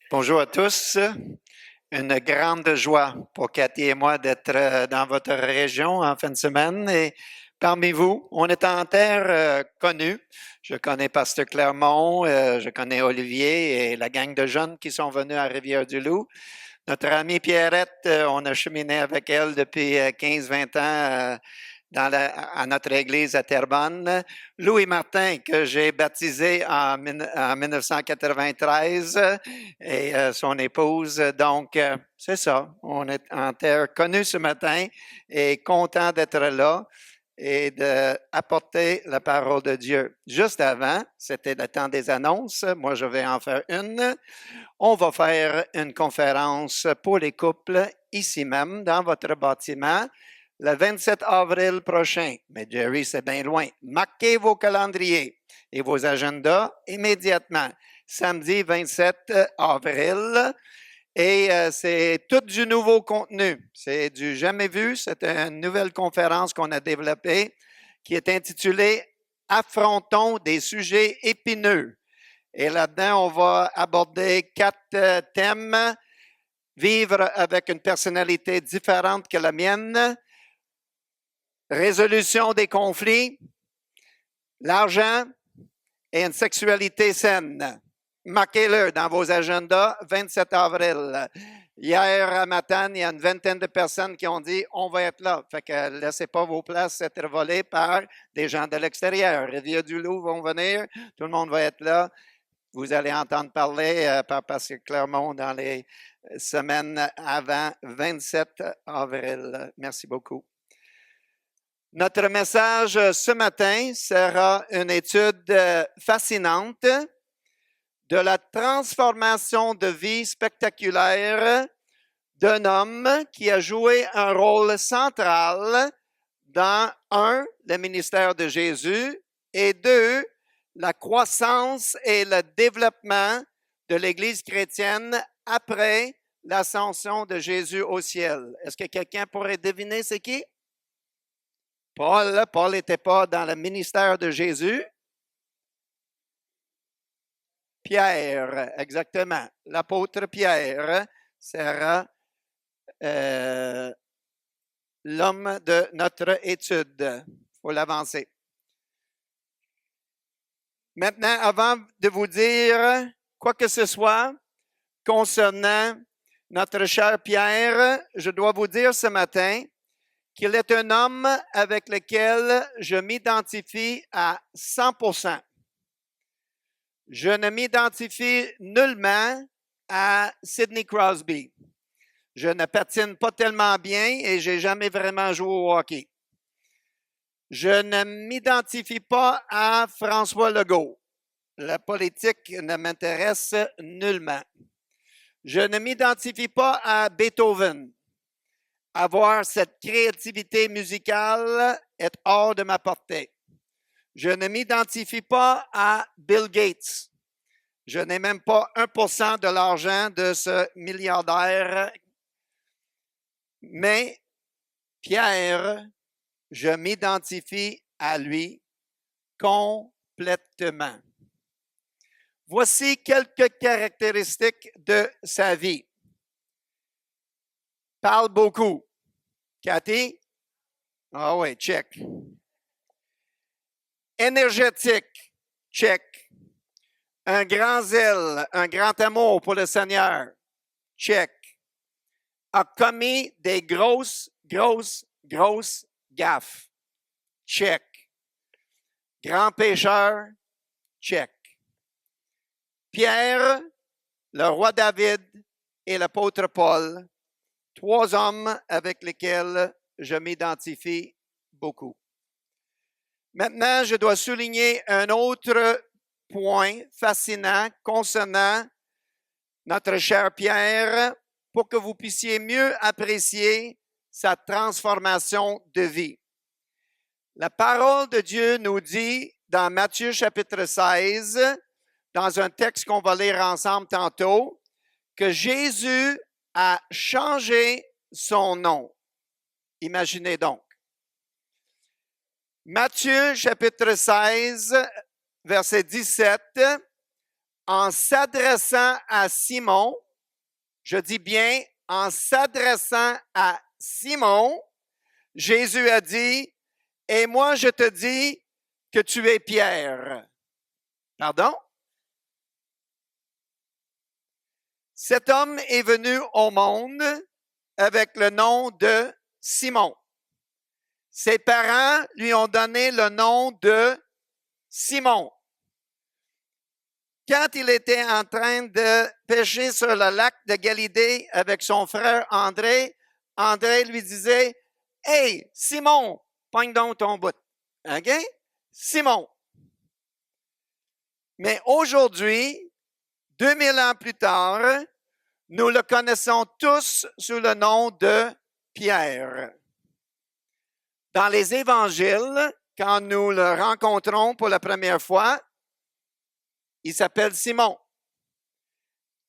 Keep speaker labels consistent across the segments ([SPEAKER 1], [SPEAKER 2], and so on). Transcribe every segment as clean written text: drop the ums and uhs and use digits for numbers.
[SPEAKER 1] Bonjour à tous. Une grande joie pour Cathy et moi d'être dans votre région en fin de semaine. Et parmi vous, on est en terre connue. Je connais Pasteur Clermont, je connais Olivier et la gang de jeunes qui sont venus à Rivière-du-Loup. Notre amie Pierrette, on a cheminé avec elle depuis 15-20 ans à notre église à Terrebonne. Louis Martin, que j'ai baptisé en 1993, et son épouse. Donc, c'est ça. On est en terre connue ce matin et content d'être là et d'apporter la parole de Dieu. Juste avant, c'était le temps des annonces. Moi, je vais en faire une. On va faire une conférence pour les couples ici même, dans votre bâtiment, le 27 avril prochain. Mais Jerry, c'est bien loin. Marquez vos calendriers et vos agendas immédiatement. Samedi 27 avril. Et c'est tout du nouveau contenu. C'est du jamais vu. C'est une nouvelle conférence qu'on a développée qui est intitulée Affrontons des sujets épineux. Et là-dedans, on va aborder 4 thèmes. Vivre avec une personnalité différente que la mienne, résolution des conflits, l'argent et une sexualité saine. Marquez-le dans vos agendas, 27 avril. Hier à Matane, il y a une vingtaine de personnes qui ont dit « on va être là ». Fait que laissez pas vos places être volées par des gens de l'extérieur. Rivière-du-Loup vont venir, tout le monde va être là. Vous allez entendre parler par Pasteur Clermont dans les semaines avant 27 avril. Merci beaucoup. Notre message ce matin sera une étude fascinante de la transformation de vie spectaculaire d'un homme qui a joué un rôle central dans, le ministère de Jésus, et 2, la croissance et le développement de l'Église chrétienne après l'ascension de Jésus au ciel. Est-ce que quelqu'un pourrait deviner c'est qui? Paul. Paul n'était pas dans le ministère de Jésus. Pierre, exactement. L'apôtre Pierre sera l'homme de notre étude. Il faut l'avancer. Maintenant, avant de vous dire quoi que ce soit concernant notre cher Pierre, je dois vous dire ce matin qu'il est un homme avec lequel je m'identifie à 100%. Je ne m'identifie nullement à Sidney Crosby. Je ne patine pas tellement bien et je n'ai jamais vraiment joué au hockey. Je ne m'identifie pas à François Legault. La politique ne m'intéresse nullement. Je ne m'identifie pas à Beethoven. Avoir cette créativité musicale est hors de ma portée. Je ne m'identifie pas à Bill Gates. Je n'ai même pas 1% de l'argent de ce milliardaire. Mais Pierre, je m'identifie à lui complètement. Voici quelques caractéristiques de sa vie. Parle beaucoup. Cathy? Ah oui, check. Énergétique, check. Un grand zèle, un grand amour pour le Seigneur, check. A commis des grosses gaffes, check. Grand pécheur, check. Pierre, le roi David et l'apôtre Paul, 3 hommes avec lesquels je m'identifie beaucoup. Maintenant, je dois souligner un autre point fascinant concernant notre cher Pierre pour que vous puissiez mieux apprécier sa transformation de vie. La parole de Dieu nous dit dans Matthieu chapitre 16, dans un texte qu'on va lire ensemble tantôt, que Jésus a changé son nom. Imaginez donc. Matthieu chapitre 16, verset 17, en s'adressant à Simon, je dis bien, en s'adressant à Simon, Jésus a dit, « Et moi je te dis que tu es Pierre. » Pardon? Cet homme est venu au monde avec le nom de Simon. Ses parents lui ont donné le nom de Simon. Quand il était en train de pêcher sur le lac de Galilée avec son frère André, André lui disait, « Hey, Simon, pogne donc ton bout. » OK? Simon. Mais aujourd'hui, 2000 ans plus tard, nous le connaissons tous sous le nom de Pierre. Dans les évangiles, quand nous le rencontrons pour la première fois, il s'appelle Simon.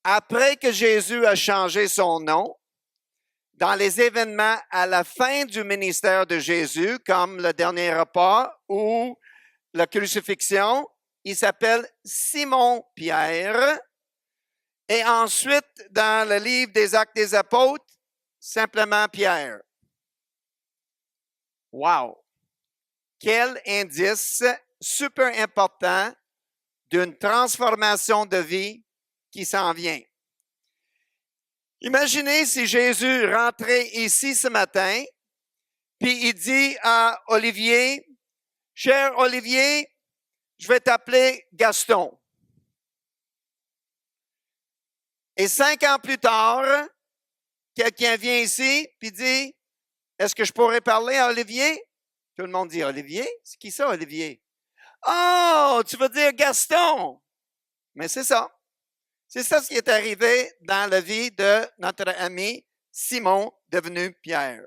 [SPEAKER 1] Après que Jésus a changé son nom, dans les événements à la fin du ministère de Jésus, comme le dernier repas ou la crucifixion, il s'appelle Simon-Pierre. Et ensuite, dans le livre des Actes des Apôtres, simplement Pierre. Wow! Quel indice super important d'une transformation de vie qui s'en vient. Imaginez si Jésus rentrait ici ce matin, puis il dit à Olivier, « Cher Olivier, je vais t'appeler Gaston. » Et 5 ans plus tard, quelqu'un vient ici puis dit, « Est-ce que je pourrais parler à Olivier? » Tout le monde dit, « Olivier? C'est qui ça, Olivier? »« Oh, tu veux dire Gaston? » Mais c'est ça. C'est ça ce qui est arrivé dans la vie de notre ami Simon, devenu Pierre.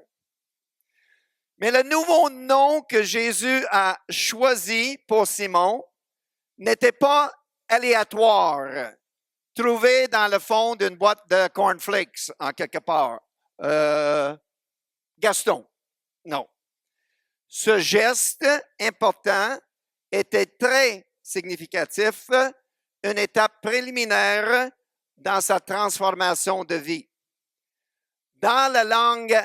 [SPEAKER 1] Mais le nouveau nom que Jésus a choisi pour Simon n'était pas aléatoire, trouvé dans le fond d'une boîte de cornflakes en quelque part. Gaston, non. Ce geste important était très significatif, une étape préliminaire dans sa transformation de vie. Dans la langue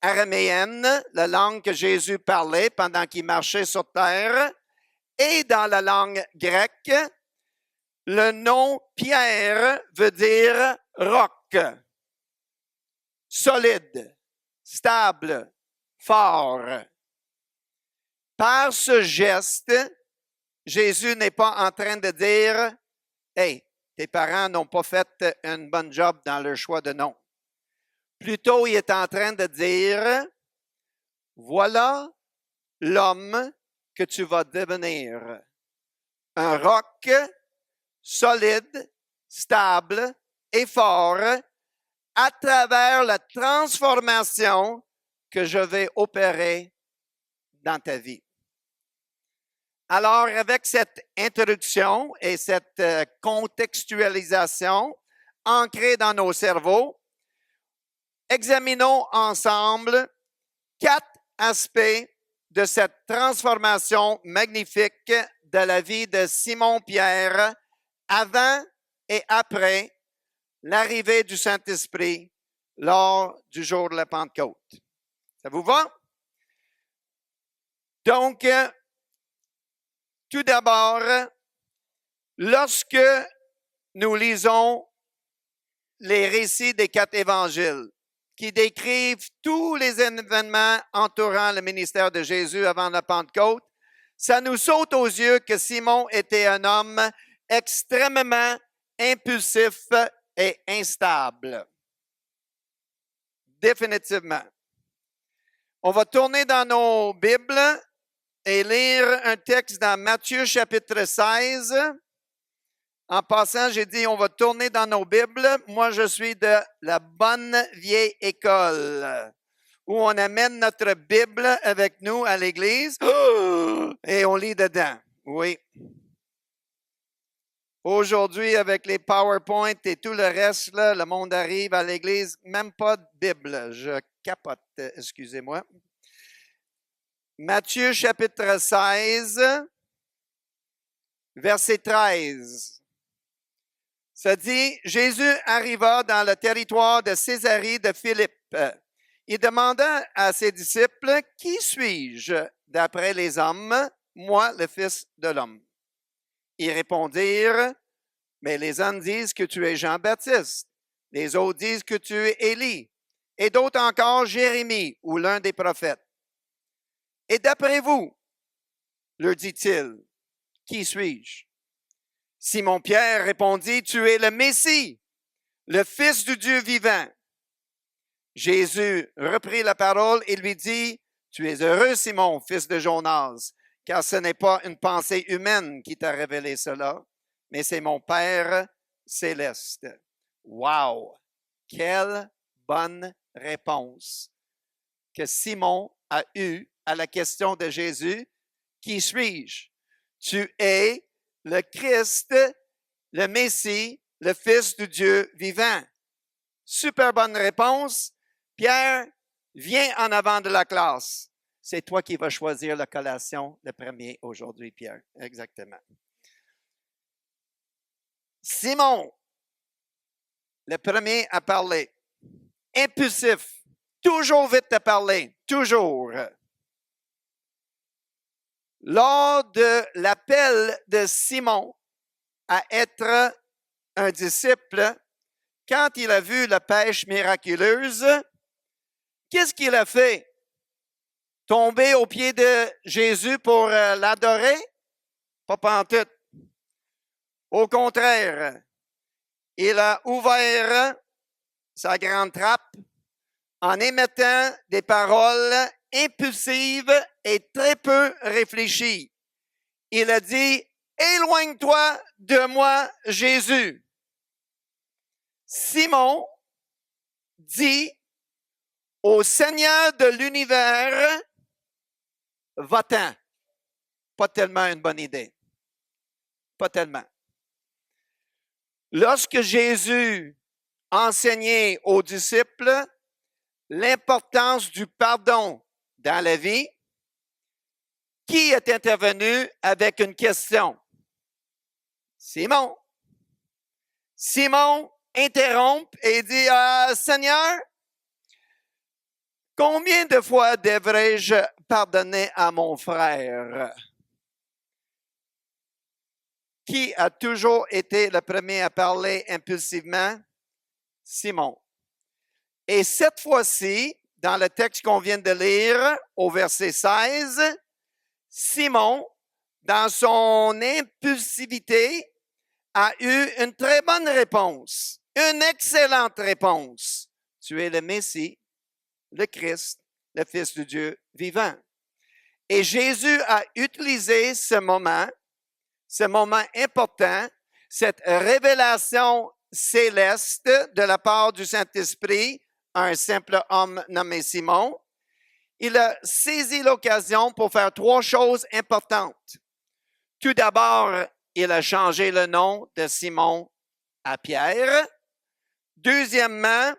[SPEAKER 1] araméenne, la langue que Jésus parlait pendant qu'il marchait sur terre, et dans la langue grecque, le nom Pierre veut dire roc, solide, stable, fort. Par ce geste, Jésus n'est pas en train de dire « Hey, tes parents n'ont pas fait un bon job dans leur choix de nom. » Plutôt, il est en train de dire « Voilà l'homme que tu vas devenir. Un roc solide, stable et fort à travers la transformation que je vais opérer dans ta vie. » Alors, avec cette introduction et cette contextualisation ancrée dans nos cerveaux, examinons ensemble 4 aspects de cette transformation magnifique de la vie de Simon-Pierre avant et après l'arrivée du Saint-Esprit lors du jour de la Pentecôte. Ça vous va? Donc, tout d'abord, lorsque nous lisons les récits des 4 évangiles qui décrivent tous les événements entourant le ministère de Jésus avant la Pentecôte, ça nous saute aux yeux que Simon était un homme extrêmement impulsif et instable. Définitivement. On va tourner dans nos Bibles et lire un texte dans Matthieu chapitre 16. En passant, j'ai dit on va tourner dans nos Bibles. Moi, je suis de la bonne vieille école où on amène notre Bible avec nous à l'église et on lit dedans. Oui. Aujourd'hui, avec les PowerPoint et tout le reste, là, le monde arrive à l'église, même pas de Bible. Je capote, excusez-moi. Matthieu chapitre 16, verset 13. Ça dit, Jésus arriva dans le territoire de Césarée de Philippe. Il demanda à ses disciples, « Qui suis-je d'après les hommes, moi, le Fils de l'homme? » Ils répondirent, « Mais les uns disent que tu es Jean-Baptiste, les autres disent que tu es Élie, et d'autres encore Jérémie ou l'un des prophètes. Et d'après vous, leur dit-il, qui suis-je? » Simon-Pierre répondit, « Tu es le Messie, le Fils du Dieu vivant. » Jésus reprit la parole et lui dit, « Tu es heureux, Simon, fils de Jonas, car ce n'est pas une pensée humaine qui t'a révélé cela, mais c'est mon Père céleste. » Wow! Quelle bonne réponse que Simon a eue à la question de Jésus. Qui suis-je? Tu es le Christ, le Messie, le Fils du Dieu vivant. Super bonne réponse. Pierre, viens en avant de la classe. C'est toi qui vas choisir la collation, le premier aujourd'hui, Pierre. Exactement. Simon, le premier à parler. Impulsif, toujours vite à parler, toujours. Lors de l'appel de Simon à être un disciple, quand il a vu la pêche miraculeuse, qu'est-ce qu'il a fait? Tomber aux pieds de Jésus pour l'adorer? Pas pantoute. Au contraire, il a ouvert sa grande trappe en émettant des paroles impulsives et très peu réfléchies. Il a dit, « Éloigne-toi de moi, Jésus. » Simon dit au Seigneur de l'univers, « Va-t'en. » Pas tellement une bonne idée. Pas tellement. Lorsque Jésus enseignait aux disciples l'importance du pardon dans la vie, qui est intervenu avec une question? Simon. Simon interrompt et dit, « Seigneur, combien de fois devrais-je pardonner à mon frère? » Qui a toujours été le premier à parler impulsivement? Simon. Et cette fois-ci, dans le texte qu'on vient de lire, au verset 16, Simon, dans son impulsivité, a eu une très bonne réponse, une excellente réponse. Tu es le Messie, le Christ, le Fils du Dieu vivant. Et Jésus a utilisé ce moment important, cette révélation céleste de la part du Saint-Esprit à un simple homme nommé Simon. Il a saisi l'occasion pour faire trois choses importantes. Tout d'abord, il a changé le nom de Simon à Pierre. Deuxièmement,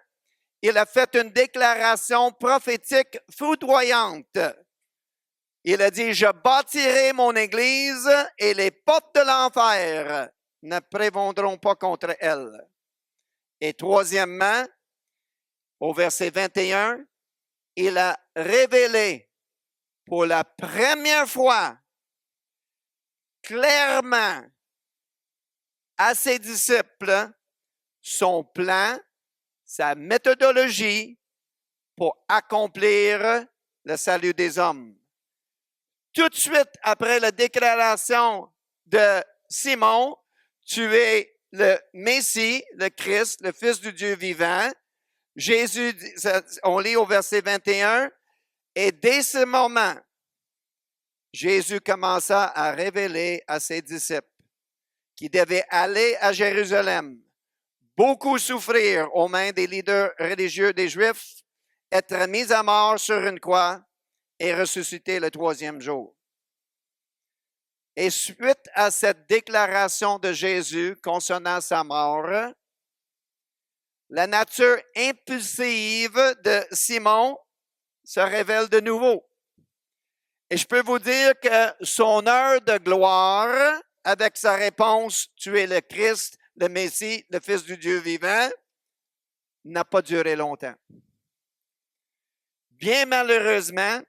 [SPEAKER 1] il a fait une déclaration prophétique foudroyante. Il a dit, « Je bâtirai mon Église et les portes de l'enfer ne prévaudront pas contre elle. » Et troisièmement, au verset 21, il a révélé pour la première fois clairement à ses disciples son plan, sa méthodologie pour accomplir le salut des hommes. Tout de suite après la déclaration de Simon, tu es le Messie, le Christ, le Fils du Dieu vivant. Jésus, on lit au verset 21, et dès ce moment, Jésus commença à révéler à ses disciples qu'ils devaient aller à Jérusalem, beaucoup souffrir aux mains des leaders religieux des Juifs, être mis à mort sur une croix et ressusciter le troisième jour. Et suite à cette déclaration de Jésus concernant sa mort, la nature impulsive de Simon se révèle de nouveau. Et je peux vous dire que son heure de gloire, avec sa réponse « Tu es le Christ, le Messie, le Fils du Dieu vivant, n'a pas duré longtemps. Bien malheureusement,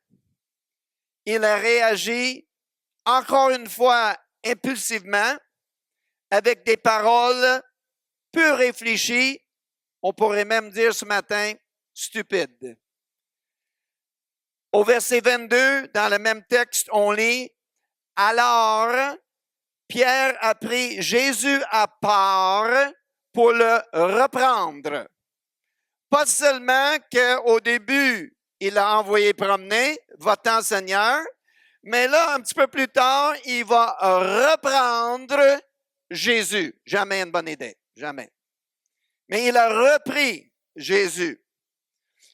[SPEAKER 1] il a réagi encore une fois impulsivement avec des paroles peu réfléchies, on pourrait même dire ce matin, stupides. Au verset 22, dans le même texte, on lit « Alors, Pierre a pris Jésus à part pour le reprendre. » Pas seulement qu'au début, il l'a envoyé promener, « Va-t'en Seigneur », mais là, un petit peu plus tard, il va reprendre Jésus. Jamais une bonne idée, jamais. Mais il a repris Jésus.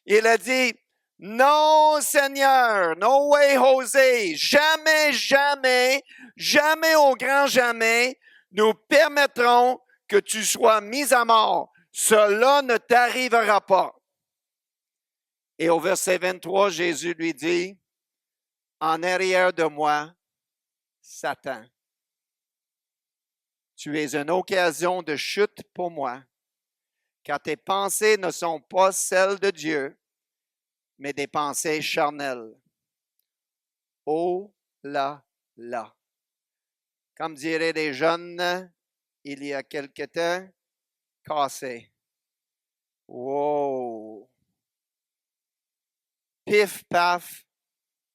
[SPEAKER 1] Il a dit, « Non, Seigneur, no way, José, jamais, jamais, jamais au grand jamais, nous permettrons que tu sois mis à mort. Cela ne t'arrivera pas. » Et au verset 23, Jésus lui dit, « En arrière de moi, Satan, tu es une occasion de chute pour moi, car tes pensées ne sont pas celles de Dieu, mais des pensées charnelles. » Oh là là! Comme diraient les jeunes il y a quelque temps, cassé. Wow! Pif, paf,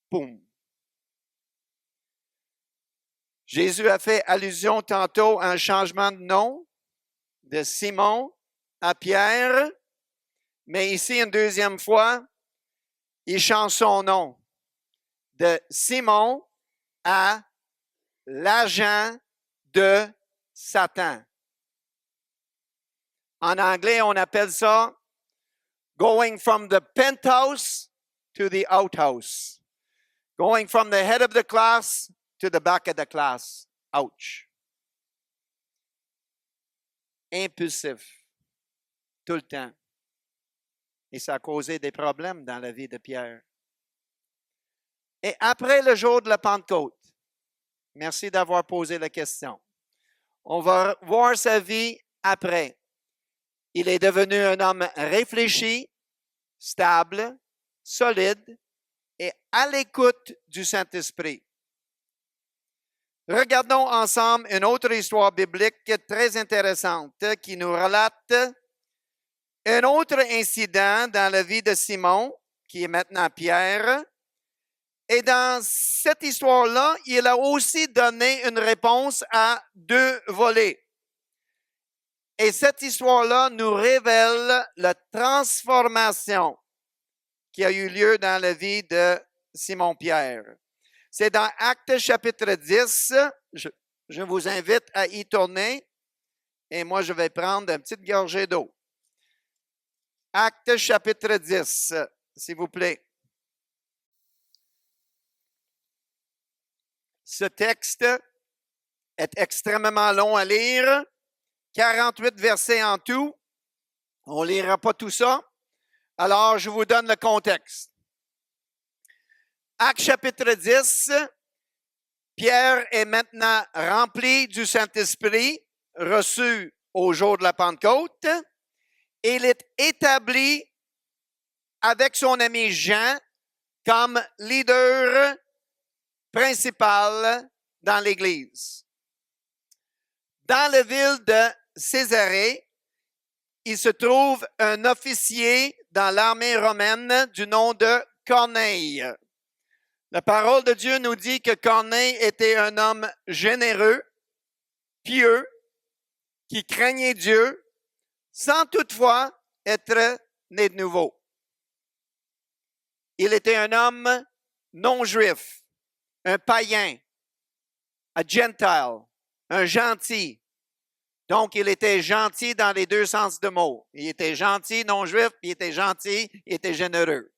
[SPEAKER 1] boum! Jésus a fait allusion tantôt à un changement de nom de Simon à Pierre, mais ici, une deuxième fois, il change son nom de Simon à l'agent de Satan. En anglais, on appelle ça going from the penthouse to the outhouse. Going from the head of the class to the back of the class. Ouch. Impulsif. Tout le temps. Et ça a causé des problèmes dans la vie de Pierre. Et après le jour de la Pentecôte, merci d'avoir posé la question. On va voir sa vie après. Il est devenu un homme réfléchi, stable, solide et à l'écoute du Saint-Esprit. Regardons ensemble une autre histoire biblique très intéressante qui nous relate un autre incident dans la vie de Simon, qui est maintenant Pierre. Et dans cette histoire-là, il a aussi donné une réponse à deux volets. Et cette histoire-là nous révèle la transformation qui a eu lieu dans la vie de Simon-Pierre. C'est dans Actes chapitre 10. Je vous invite à y tourner. Et moi, je vais prendre une petite gorgée d'eau. Actes chapitre 10, s'il vous plaît. Ce texte est extrêmement long à lire, 48 versets en tout. On ne lira pas tout ça. Alors, je vous donne le contexte. Actes chapitre 10, Pierre est maintenant rempli du Saint-Esprit, reçu au jour de la Pentecôte, et il est établi avec son ami Jean comme leader principal dans l'Église. Dans la ville de Césarée, il se trouve un officier dans l'armée romaine du nom de Corneille. La parole de Dieu nous dit que Corneille était un homme généreux, pieux, qui craignait Dieu, sans toutefois être né de nouveau. Il était un homme non-juif, un païen, un gentile, un gentil. Donc, il était gentil dans les deux sens de mots. Il était gentil, non-juif, puis il était gentil, il était généreux.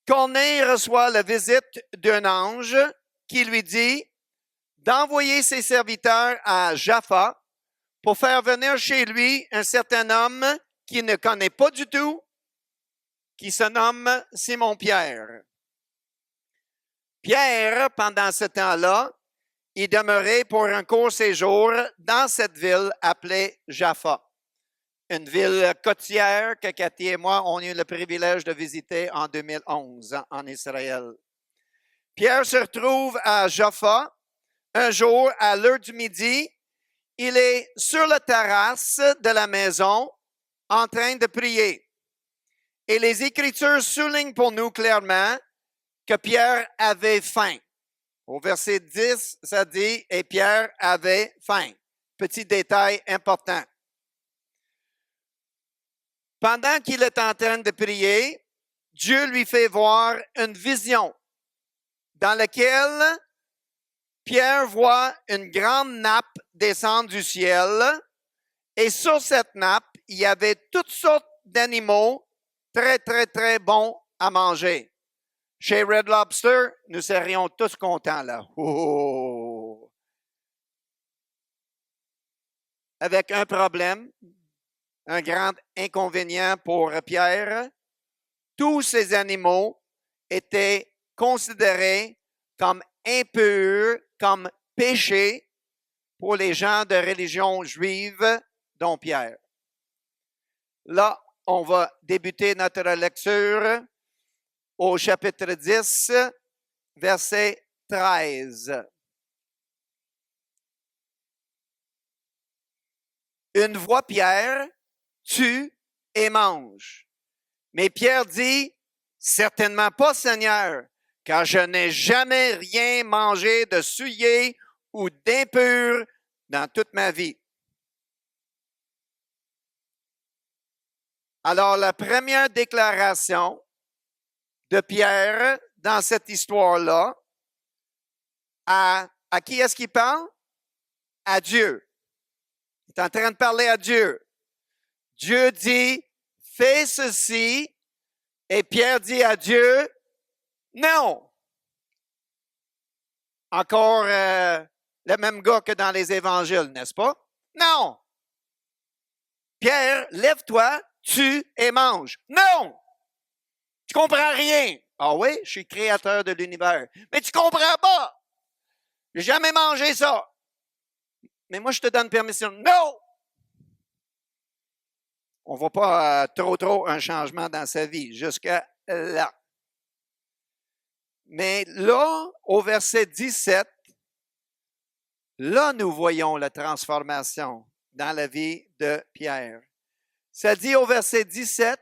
[SPEAKER 1] Corneille reçoit la visite d'un ange qui lui dit d'envoyer ses serviteurs à Jaffa pour faire venir chez lui un certain homme qu'il ne connaît pas du tout, qui se nomme Simon-Pierre. Pierre, pendant ce temps-là, y demeurer pour un court séjour dans cette ville appelée Jaffa, une ville côtière que Cathy et moi avons eu le privilège de visiter en 2011 en Israël. Pierre se retrouve à Jaffa un jour à l'heure du midi. Il est sur la terrasse de la maison en train de prier. Et les Écritures soulignent pour nous clairement que Pierre avait faim. Au verset 10, ça dit « Et Pierre avait faim ». Petit détail important. Pendant qu'il est en train de prier, Dieu lui fait voir une vision dans laquelle Pierre voit une grande nappe descendre du ciel et sur cette nappe, il y avait toutes sortes d'animaux très, très, très bons à manger. Chez Red Lobster, nous serions tous contents là. Oh! Avec un problème, un grand inconvénient pour Pierre, tous ces animaux étaient considérés comme impurs, comme péchés pour les gens de religion juive, dont Pierre. Là, on va débuter notre lecture au chapitre 10, verset 13. Une voix, Pierre, tue et mange. Mais Pierre dit, certainement pas, Seigneur, car je n'ai jamais rien mangé de souillé ou d'impur dans toute ma vie. Alors, la première déclaration de Pierre dans cette histoire-là, à qui est-ce qu'il parle? À Dieu. Il est en train de parler à Dieu. Dieu dit, fais ceci, et Pierre dit à Dieu, non. Encore le même gars que dans les évangiles, n'est-ce pas? Non. Pierre, lève-toi, tue et mange. Non. Tu comprends rien. Ah oui, je suis créateur de l'univers. Mais tu comprends pas. J'ai jamais mangé ça. Mais moi, je te donne permission. Non! On ne voit pas trop un changement dans sa vie, jusqu'à là. Mais là, au verset 17, là, nous voyons la transformation dans la vie de Pierre. Ça dit au verset 17,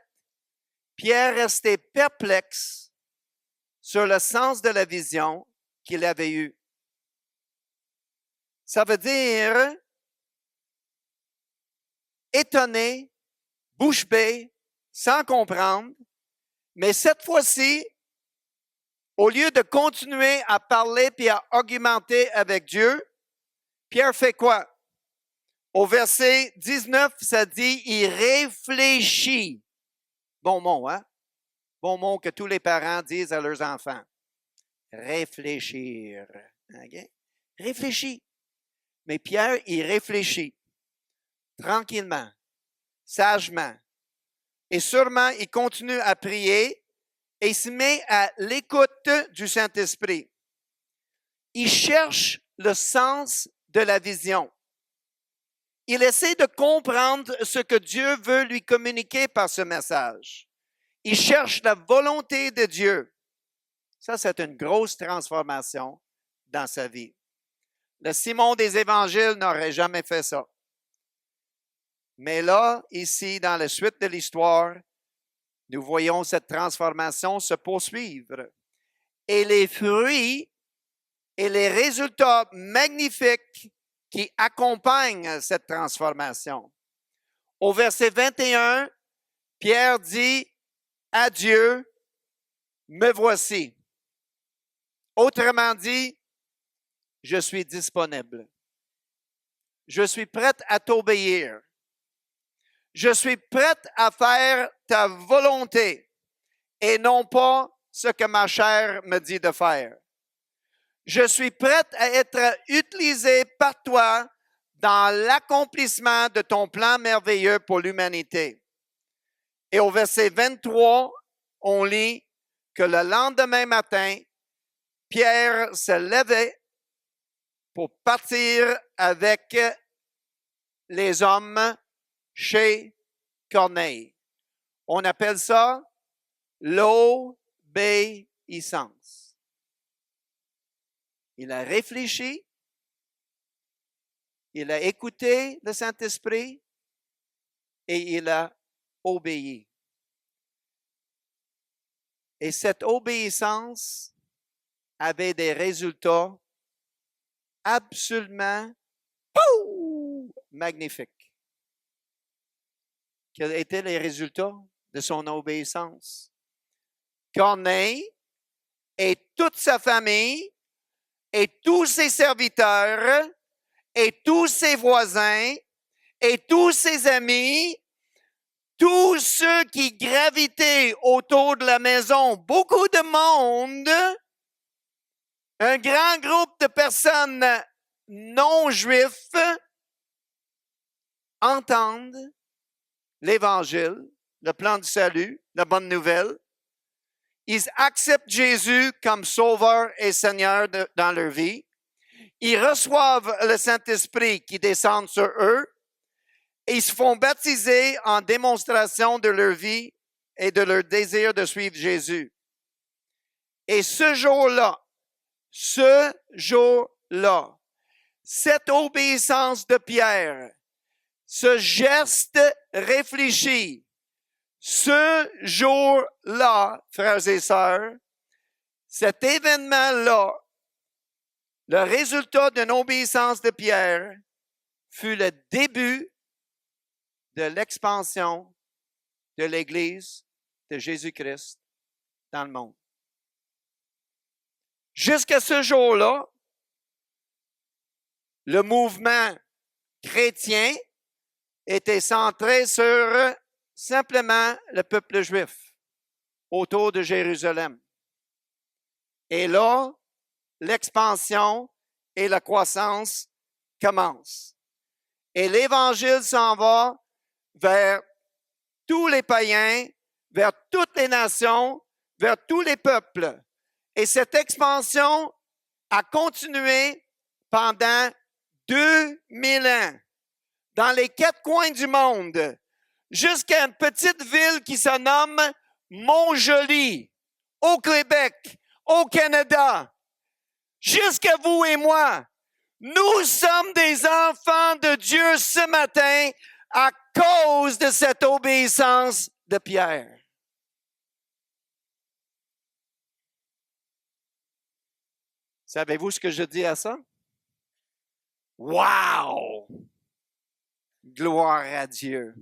[SPEAKER 1] Pierre restait perplexe sur le sens de la vision qu'il avait eue. Ça veut dire étonné, bouche bée, sans comprendre, mais cette fois-ci, au lieu de continuer à parler puis à argumenter avec Dieu, Pierre fait quoi? Au verset 19, ça dit, il réfléchit. Bon mot, hein? Bon mot que tous les parents disent à leurs enfants. Réfléchir. Okay? Réfléchit. Mais Pierre, il réfléchit tranquillement, sagement. Et sûrement, il continue à prier et il se met à l'écoute du Saint-Esprit. Il cherche le sens de la vision. Il essaie de comprendre ce que Dieu veut lui communiquer par ce message. Il cherche la volonté de Dieu. Ça, c'est une grosse transformation dans sa vie. Le Simon des Évangiles n'aurait jamais fait ça. Mais là, ici, dans la suite de l'histoire, nous voyons cette transformation se poursuivre. Et les fruits et les résultats magnifiques qui accompagnent cette transformation. Au verset 21, Pierre dit à Dieu, me voici. Autrement dit, je suis disponible. Je suis prête à t'obéir. Je suis prête à faire ta volonté et non pas ce que ma chair me dit de faire. Je suis prête à être utilisée par toi dans l'accomplissement de ton plan merveilleux pour l'humanité. Et au verset 23, on lit que le lendemain matin, Pierre se levait pour partir avec les hommes chez Corneille. On appelle ça l'obéissance. Il a réfléchi, il a écouté le Saint-Esprit et il a obéi. Et cette obéissance avait des résultats absolument magnifiques. Quels étaient les résultats de son obéissance? Corneille et toute sa famille et tous ses serviteurs et tous ses voisins et tous ses amis, tous ceux qui gravitaient autour de la maison, beaucoup de monde, un grand groupe de personnes non juifs entendent l'Évangile, le plan du salut, la bonne nouvelle. Ils acceptent Jésus comme Sauveur et Seigneur dans leur vie. Ils reçoivent le Saint-Esprit qui descend sur eux et ils se font baptiser en démonstration de leur vie et de leur désir de suivre Jésus. Et ce jour-là, cette obéissance de Pierre, ce geste réfléchi, ce jour-là, frères et sœurs, cet événement-là, le résultat d'une obéissance de Pierre fut le début de l'expansion de l'Église de Jésus-Christ dans le monde. Jusqu'à ce jour-là, le mouvement chrétien était centré sur simplement le peuple juif autour de Jérusalem. Et là, l'expansion et la croissance commencent. Et l'Évangile s'en va vers tous les païens, vers toutes les nations, vers tous les peuples. Et cette expansion a continué pendant 2000 ans, dans les 4 coins du monde, jusqu'à une petite ville qui se nomme Montjoly, au Québec, au Canada. Jusqu'à vous et moi, nous sommes des enfants de Dieu ce matin à cause de cette obéissance de Pierre. Savez-vous ce que je dis à ça? Wow! Gloire à Dieu.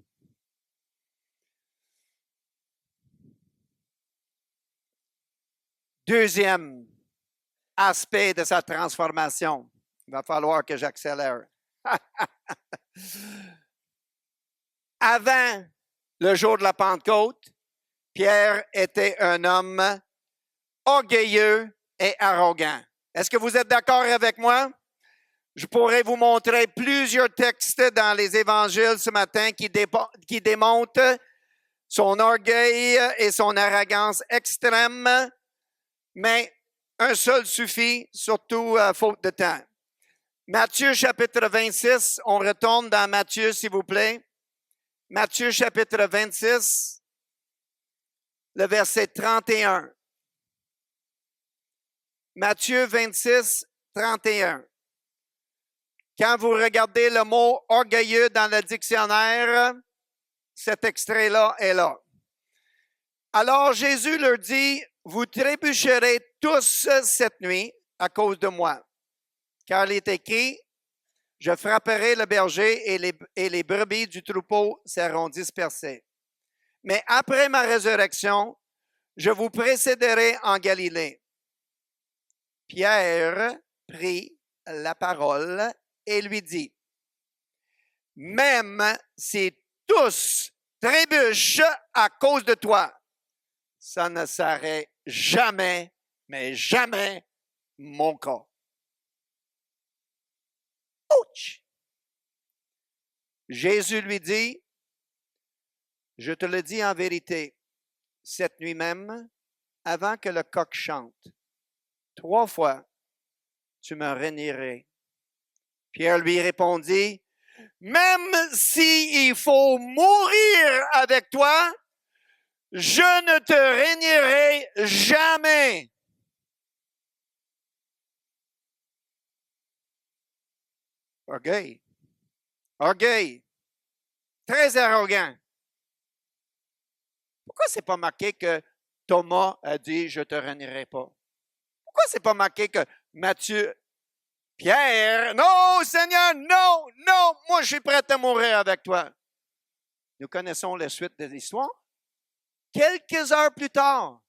[SPEAKER 1] Deuxième aspect de sa transformation. Il va falloir que j'accélère. Avant le jour de la Pentecôte, Pierre était un homme orgueilleux et arrogant. Est-ce que vous êtes d'accord avec moi? Je pourrais vous montrer plusieurs textes dans les évangiles ce matin qui démontrent son orgueil et son arrogance extrême, mais un seul suffit, surtout faute de temps. Matthieu chapitre 26, on retourne dans Matthieu, s'il vous plaît. Matthieu chapitre 26, le verset 31. Matthieu 26, 31. Quand vous regardez le mot orgueilleux dans le dictionnaire, cet extrait-là est là. Alors Jésus leur dit, vous trébucherez tous cette nuit à cause de moi. Car il est écrit, je frapperai le berger et les brebis du troupeau seront dispersées. Mais après ma résurrection, je vous précéderai en Galilée. Pierre prit la parole et lui dit, même si tous trébuchent à cause de toi, ça ne serait jamais, mais jamais mon cas. Ouch! Jésus lui dit, je te le dis en vérité, cette nuit même, avant que le coq chante, 3 fois, tu me renierais Pierre lui répondit, « Même s'il faut mourir avec toi, je ne te régnerai jamais. » Orgueil. Orgueil. Très arrogant. Pourquoi c'est pas marqué que Thomas a dit « Je te régnerai pas » ? Pourquoi c'est pas marqué que Matthieu, Pierre, « Non, Seigneur, non, non, moi je suis prêt à mourir avec toi. » Nous connaissons la suite de l'histoire. Quelques heures plus tard,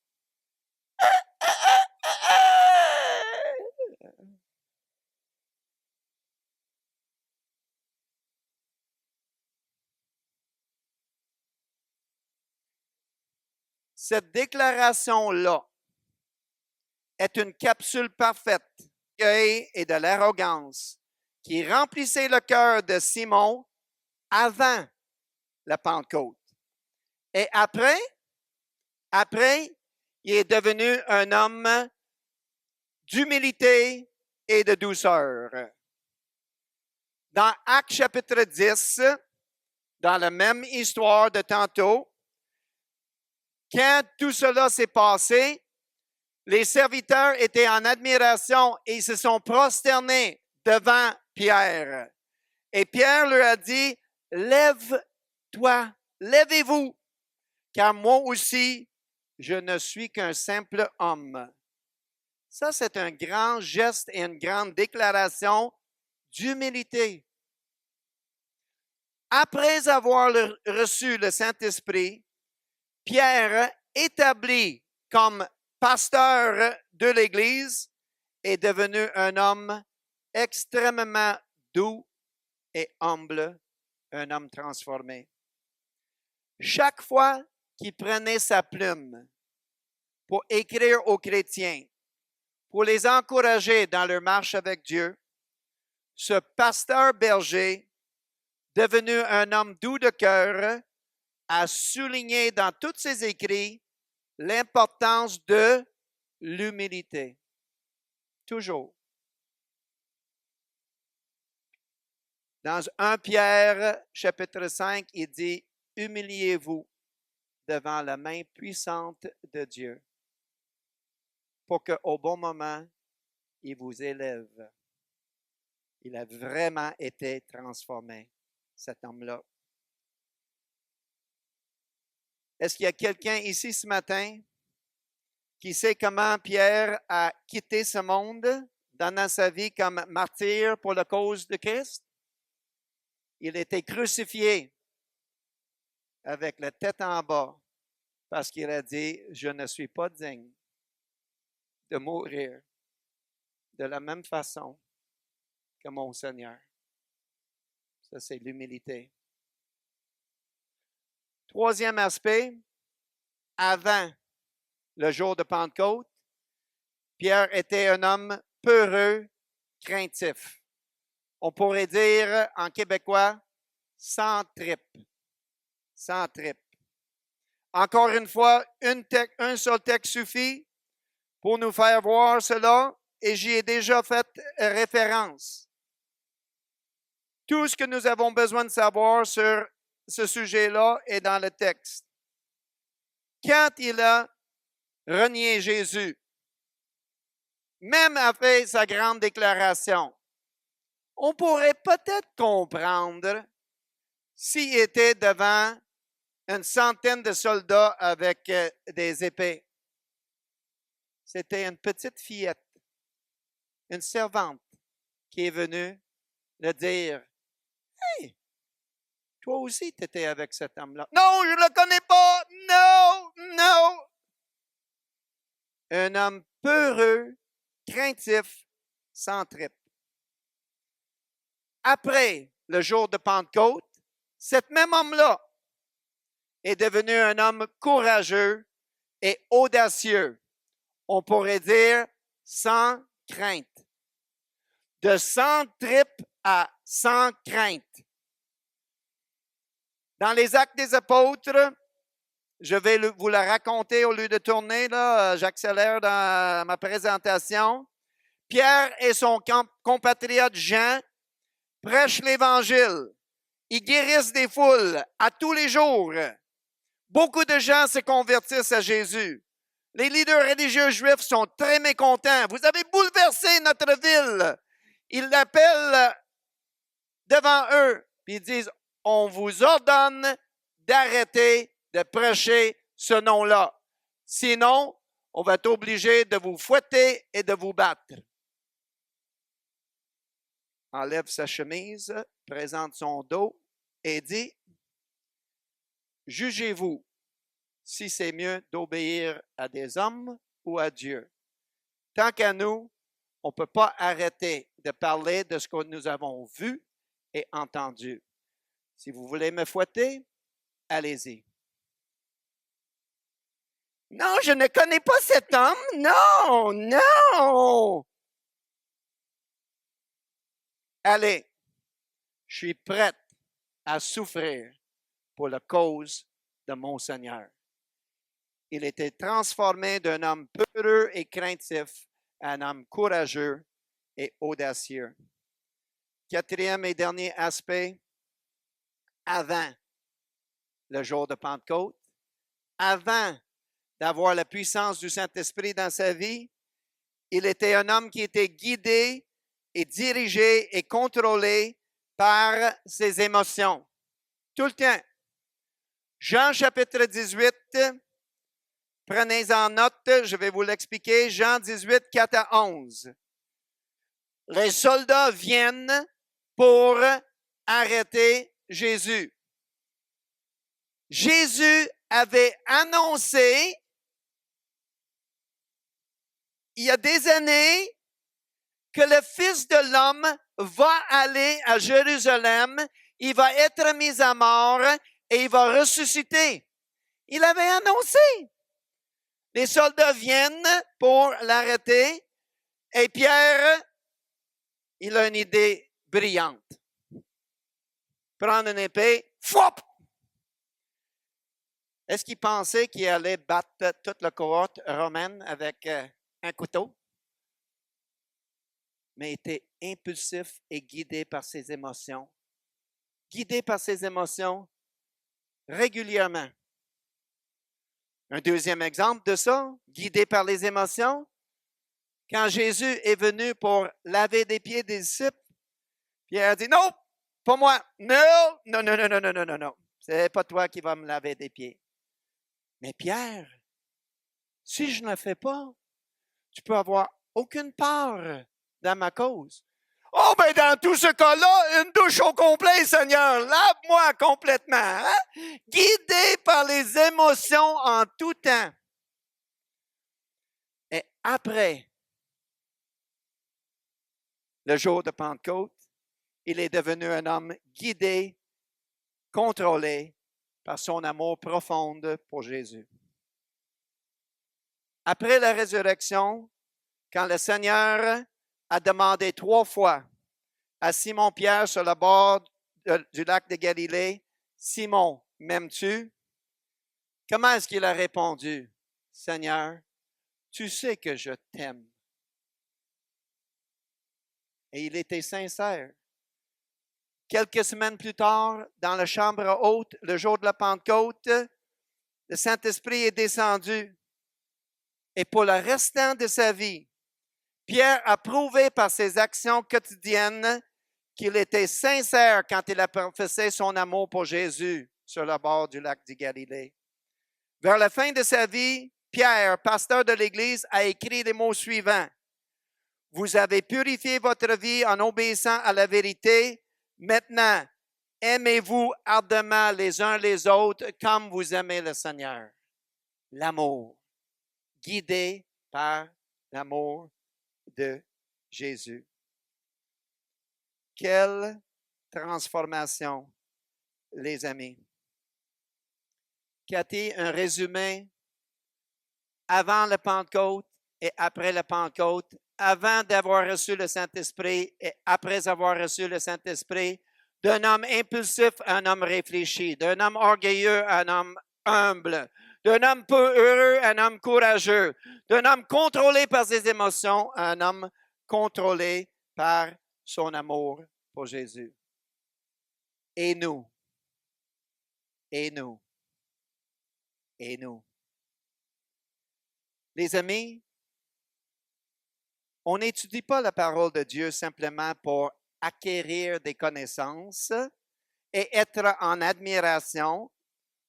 [SPEAKER 1] cette déclaration-là est une capsule parfaite et de l'arrogance qui remplissait le cœur de Simon avant la Pentecôte. Et après, il est devenu un homme d'humilité et de douceur. Dans Actes chapitre 10, dans la même histoire de tantôt, quand tout cela s'est passé, les serviteurs étaient en admiration et ils se sont prosternés devant Pierre. Et Pierre leur a dit, « Lève-toi, levez-vous, car moi aussi, je ne suis qu'un simple homme. » Ça, c'est un grand geste et une grande déclaration d'humilité. Après avoir reçu le Saint-Esprit, Pierre, établi comme pasteur de l'Église, est devenu un homme extrêmement doux et humble, un homme transformé. Chaque fois qu'il prenait sa plume pour écrire aux chrétiens, pour les encourager dans leur marche avec Dieu, ce pasteur berger, devenu un homme doux de cœur, a souligné dans tous ses écrits l'importance de l'humilité. Toujours. Dans 1 Pierre, chapitre 5, il dit, « Humiliez-vous devant la main puissante de Dieu, pour qu'au bon moment, il vous élève. » Il a vraiment été transformé, cet homme-là. Est-ce qu'il y a quelqu'un ici ce matin qui sait comment Pierre a quitté ce monde, donnant sa vie comme martyr pour la cause de Christ? Il était crucifié avec la tête en bas parce qu'il a dit, « Je ne suis pas digne de mourir de la même façon que mon Seigneur. » Ça, c'est l'humilité. Troisième aspect, avant le jour de Pentecôte, Pierre était un homme peureux, craintif. On pourrait dire en québécois, sans tripe. Sans tripe. Encore une fois, un seul texte suffit pour nous faire voir cela, et j'y ai déjà fait référence. Tout ce que nous avons besoin de savoir sur ce sujet-là est dans le texte. Quand il a renié Jésus, même après sa grande déclaration, on pourrait peut-être comprendre s'il était devant une centaine de soldats avec des épées. C'était une petite fillette, une servante, qui est venue le dire, « Hey, toi aussi, tu étais avec cet homme-là. »« Non, je ne le connais pas. Non, non. » Un homme peureux, craintif, sans tripe. Après le jour de Pentecôte, cet même homme-là est devenu un homme courageux et audacieux. On pourrait dire sans crainte. De sans tripe à sans crainte. Dans les Actes des Apôtres, je vais vous la raconter au lieu de tourner, là, j'accélère dans ma présentation. Pierre et son compatriote Jean prêchent l'Évangile, ils guérissent des foules à tous les jours. Beaucoup de gens se convertissent à Jésus. Les leaders religieux juifs sont très mécontents. Vous avez bouleversé notre ville. Ils l'appellent devant eux, puis ils disent, on vous ordonne d'arrêter de prêcher ce nom-là. Sinon, on va être obligé de vous fouetter et de vous battre. Enlève sa chemise, présente son dos et dit, jugez-vous si c'est mieux d'obéir à des hommes ou à Dieu. Tant qu'à nous, on ne peut pas arrêter de parler de ce que nous avons vu et entendu. Si vous voulez me fouetter, allez-y. Non, je ne connais pas cet homme. Non, non. Allez, je suis prête à souffrir pour la cause de mon Seigneur. Il était transformé d'un homme peureux et craintif à un homme courageux et audacieux. Quatrième et dernier aspect, avant le jour de Pentecôte, avant d'avoir la puissance du Saint-Esprit dans sa vie, il était un homme qui était guidé et dirigé et contrôlé par ses émotions. Tout le temps. Jean chapitre 18, prenez en note, je vais vous l'expliquer. Jean 18, 4 à 11. Les soldats viennent pour arrêter Jésus. Jésus avait annoncé il y a des années que le Fils de l'homme va aller à Jérusalem, il va être mis à mort et il va ressusciter. Il avait annoncé. Les soldats viennent pour l'arrêter et Pierre, il a une idée brillante. Prendre une épée, fouop! Est-ce qu'il pensait qu'il allait battre toute la cohorte romaine avec un couteau? Mais il était impulsif et guidé par ses émotions. Guidé par ses émotions régulièrement. Un deuxième exemple de ça, guidé par les émotions, quand Jésus est venu pour laver des pieds des disciples, Pierre a dit, non, pas moi, non, non, non, non, non, non, non, non, non, c'est pas toi qui vas me laver des pieds. Mais Pierre, si je ne le fais pas, tu peux avoir aucune part dans ma cause. Oh, ben dans tout ce cas-là, une douche au complet, Seigneur, lave-moi complètement. Hein? Guidé par les émotions en tout temps. Et après le jour de Pentecôte, il est devenu un homme guidé, contrôlé par son amour profond pour Jésus. Après la résurrection, quand le Seigneur a demandé 3 fois à Simon-Pierre sur le bord du lac de Galilée, « Simon, m'aimes-tu? » Comment est-ce qu'il a répondu? « Seigneur, tu sais que je t'aime. » Et il était sincère. Quelques semaines plus tard, dans la chambre haute, le jour de la Pentecôte, le Saint-Esprit est descendu. Et pour le restant de sa vie, Pierre a prouvé par ses actions quotidiennes qu'il était sincère quand il a professé son amour pour Jésus sur le bord du lac de Galilée. Vers la fin de sa vie, Pierre, pasteur de l'Église, a écrit les mots suivants. « Vous avez purifié votre vie en obéissant à la vérité. Maintenant, aimez-vous ardemment les uns les autres comme vous aimez le Seigneur. » L'amour, guidé par l'amour de Jésus. Quelle transformation, les amis. Cathy, un résumé avant le Pentecôte et après le Pentecôte, avant d'avoir reçu le Saint-Esprit et après avoir reçu le Saint-Esprit, d'un homme impulsif à un homme réfléchi, d'un homme orgueilleux à un homme humble, d'un homme peu heureux à un homme courageux, d'un homme contrôlé par ses émotions à un homme contrôlé par son amour pour Jésus. Et nous. Et nous. Et nous. Les amis, on n'étudie pas la parole de Dieu simplement pour acquérir des connaissances et être en admiration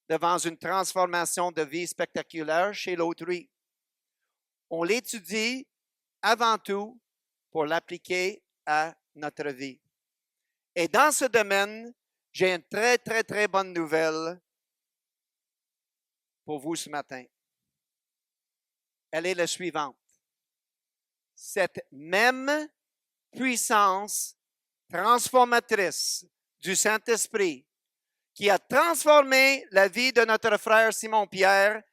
[SPEAKER 1] devant une transformation de vie spectaculaire chez l'autrui. On l'étudie avant tout pour l'appliquer à notre vie. Et dans ce domaine, j'ai une très, très, très bonne nouvelle pour vous ce matin. Elle est la suivante. Cette même puissance transformatrice du Saint-Esprit qui a transformé la vie de notre frère Simon-Pierre,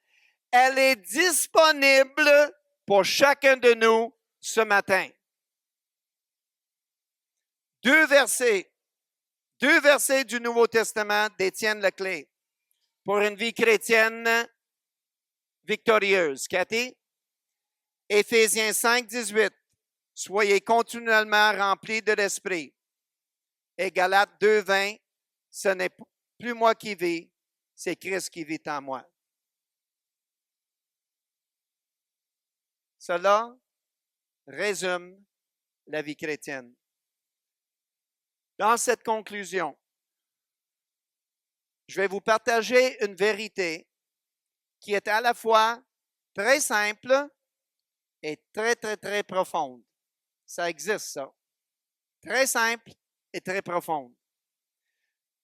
[SPEAKER 1] elle est disponible pour chacun de nous ce matin. Deux versets du Nouveau Testament détiennent la clé pour une vie chrétienne victorieuse. Cathy? Éphésiens 5, 18. Soyez continuellement remplis de l'Esprit. Et Galates 2, 20. Ce n'est plus moi qui vis, c'est Christ qui vit en moi. Cela résume la vie chrétienne. Dans cette conclusion, je vais vous partager une vérité qui est à la fois très simple et très, très, très profonde. Ça existe, ça. Très simple et très profonde.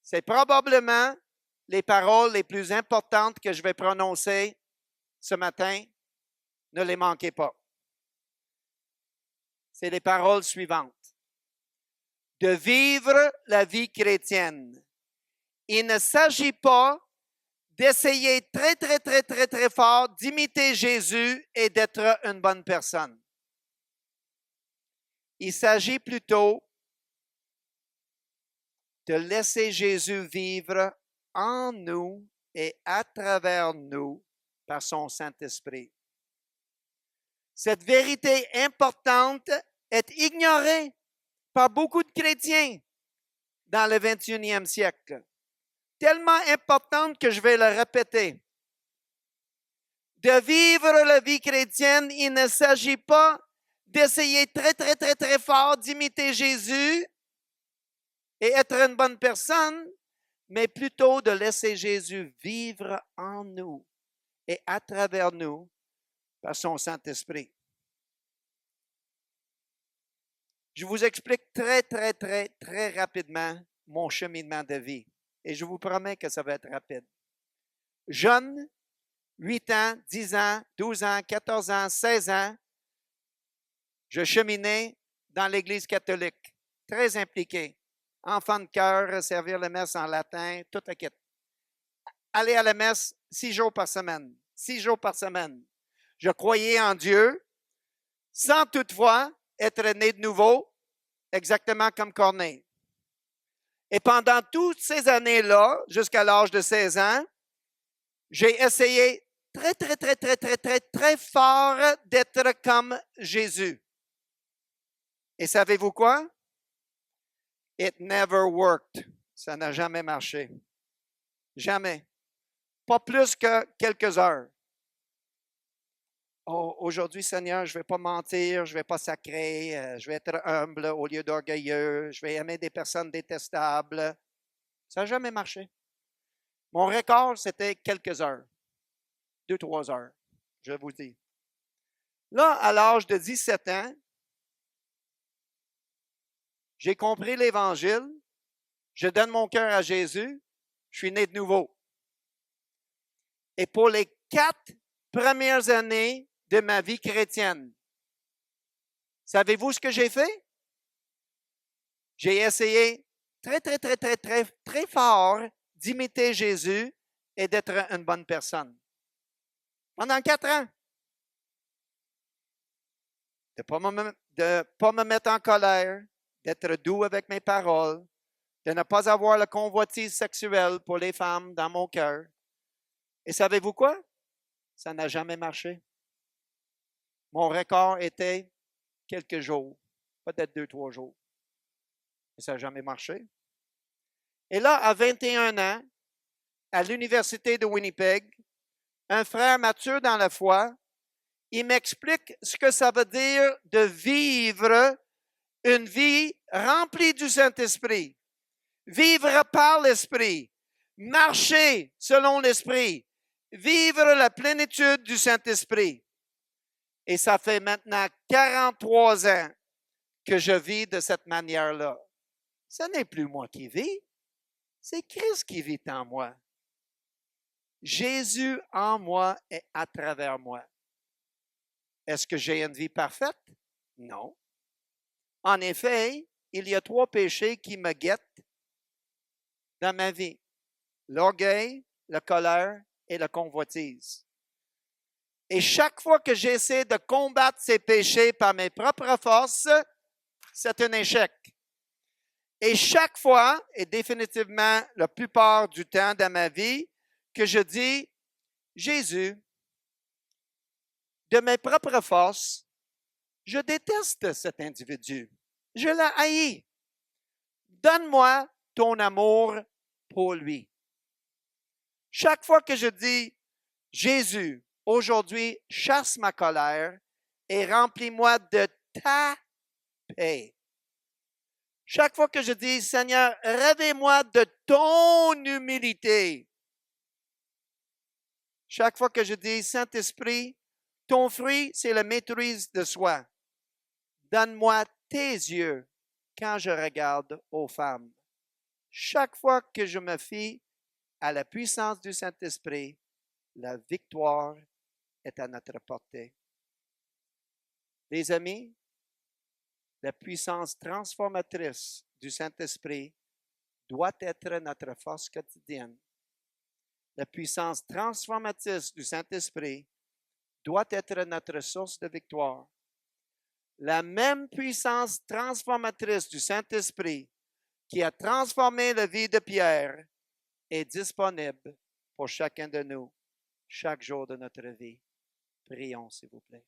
[SPEAKER 1] C'est probablement les paroles les plus importantes que je vais prononcer ce matin. Ne les manquez pas. C'est les paroles suivantes. De vivre la vie chrétienne. Il ne s'agit pas d'essayer très, très, très, très, très fort d'imiter Jésus et d'être une bonne personne. Il s'agit plutôt de laisser Jésus vivre en nous et à travers nous par son Saint-Esprit. Cette vérité importante est ignorée par beaucoup de chrétiens dans le 21e siècle. Tellement importante que je vais le répéter. De vivre la vie chrétienne, il ne s'agit pas d'essayer très, très, très, très fort d'imiter Jésus et être une bonne personne, mais plutôt de laisser Jésus vivre en nous et à travers nous par son Saint-Esprit. Je vous explique très, très, très, très rapidement mon cheminement de vie. Et je vous promets que ça va être rapide. Jeune, 8 ans, 10 ans, 12 ans, 14 ans, 16 ans, je cheminais dans l'Église catholique, très impliqué. Enfant de cœur, servir la messe en latin, tout à quête. Aller à la messe 6 jours par semaine. 6 jours par semaine. Je croyais en Dieu, sans toutefois être né de nouveau, exactement comme Corneille. Et pendant toutes ces années-là, jusqu'à l'âge de 16 ans, j'ai essayé très, très, très, très, très, très, très fort d'être comme Jésus. Et savez-vous quoi? It never worked. Ça n'a jamais marché. Jamais. Pas plus que quelques heures. Oh, aujourd'hui, Seigneur, je ne vais pas mentir, je ne vais pas sacrer, je vais être humble au lieu d'orgueilleux, je vais aimer des personnes détestables. Ça n'a jamais marché. Mon record, c'était quelques heures. 2-3 heures, je vous dis. Là, à l'âge de 17 ans, j'ai compris l'Évangile, je donne mon cœur à Jésus, je suis né de nouveau. Et pour les 4 premières années de ma vie chrétienne, savez-vous ce que j'ai fait? J'ai essayé très, très, très, très, très, très fort d'imiter Jésus et d'être une bonne personne. Pendant 4 ans. De ne pas me mettre en colère, d'être doux avec mes paroles, de ne pas avoir la convoitise sexuelle pour les femmes dans mon cœur. Et savez-vous quoi? Ça n'a jamais marché. Mon record était quelques jours, peut-être 2-3 jours. Et ça n'a jamais marché. Et là, à 21 ans, à l'Université de Winnipeg, un frère mature dans la foi, il m'explique ce que ça veut dire de vivre une vie remplie du Saint-Esprit. Vivre par l'Esprit. Marcher selon l'Esprit. Vivre la plénitude du Saint-Esprit. Et ça fait maintenant 43 ans que je vis de cette manière-là. Ce n'est plus moi qui vis, c'est Christ qui vit en moi. Jésus en moi et à travers moi. Est-ce que j'ai une vie parfaite? Non. En effet, il y a 3 péchés qui me guettent dans ma vie. L'orgueil, la colère et la convoitise. Et chaque fois que j'essaie de combattre ces péchés par mes propres forces, c'est un échec. Et chaque fois, et définitivement la plupart du temps dans ma vie, que je dis, Jésus, de mes propres forces, je déteste cet individu. Je la haïs. Donne-moi ton amour pour lui. Chaque fois que je dis, Jésus, aujourd'hui, chasse ma colère et remplis-moi de ta paix. Chaque fois que je dis, Seigneur, réveille-moi de ton humilité. Chaque fois que je dis, Saint-Esprit, ton fruit, c'est la maîtrise de soi. Donne-moi tes yeux quand je regarde aux femmes. Chaque fois que je me fie à la puissance du Saint-Esprit, la victoire est à notre portée. Les amis, la puissance transformatrice du Saint-Esprit doit être notre force quotidienne. La puissance transformatrice du Saint-Esprit doit être notre source de victoire. La même puissance transformatrice du Saint-Esprit qui a transformé la vie de Pierre est disponible pour chacun de nous, chaque jour de notre vie. Prions, s'il vous plaît.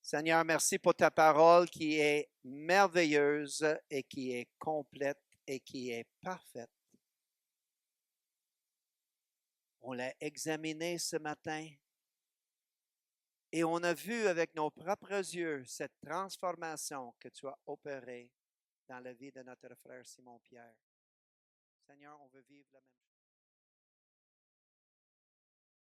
[SPEAKER 1] Seigneur, merci pour ta parole qui est merveilleuse et qui est complète et qui est parfaite. On l'a examinée ce matin et on a vu avec nos propres yeux cette transformation que tu as opérée dans la vie de notre frère Simon-Pierre. Seigneur, on veut vivre la même chose.